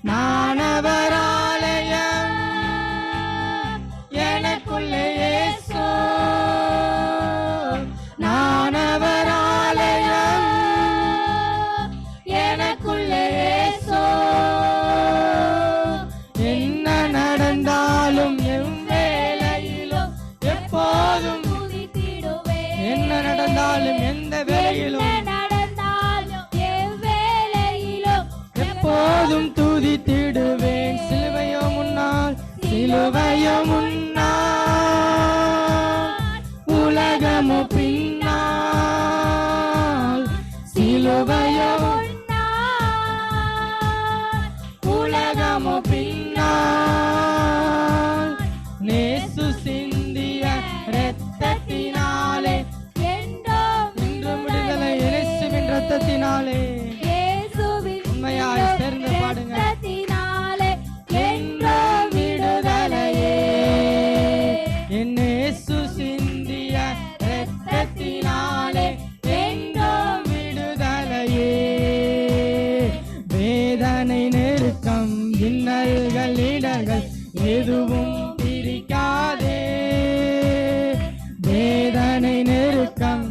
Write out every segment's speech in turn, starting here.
நானவர் ஆலயம் எனக்குள்ளே இயேசு, நானவர் ஆலயம் எனக்குள்ளே இயேசு. என்ன நடந்தாலும் எவ்வேளையிலும் எப்போதும் துதித்திடுவேன். என்ன நடந்தாலும் எந்த வேளையிலும் எப்போதும் துதித்திடுவேன். சிலுவையோ முன்னால், சிலுவையோ முன்னால், உலகமோ பின்னால். சிலுவையோ முன்னால், உலகமோ பின்னால். நேசு சிந்திய இரத்தத்தினாலே என்றும் விடுதலை. இயேசுவின் இரத்தத்தினாலே. உண்மையாய் சேர்ந்து பாடுங்க. என்றும் விடுதலையே, என் இயேசு சிந்திய இரத்தத்தினாலே என்றும் விடுதலையே. வேதனை நெருக்கம் இன்னல்கள் இடர்கள் எதுவும் பிரிக்காதே. வேதனை நெருக்கம்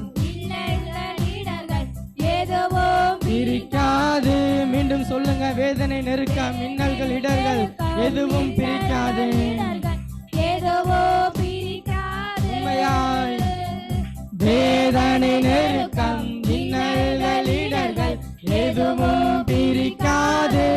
பிரிக்காது. மீண்டும் சொல்லுங்க. வேதனை நெருக்கம் இன்னல்கள் இடர்கள் எதுவும் பிரிக்காது. உண்மையாய் வேதனை நெருக்கம் இன்னல்கள் இடர்கள் எதுவும் பிரிக்காது.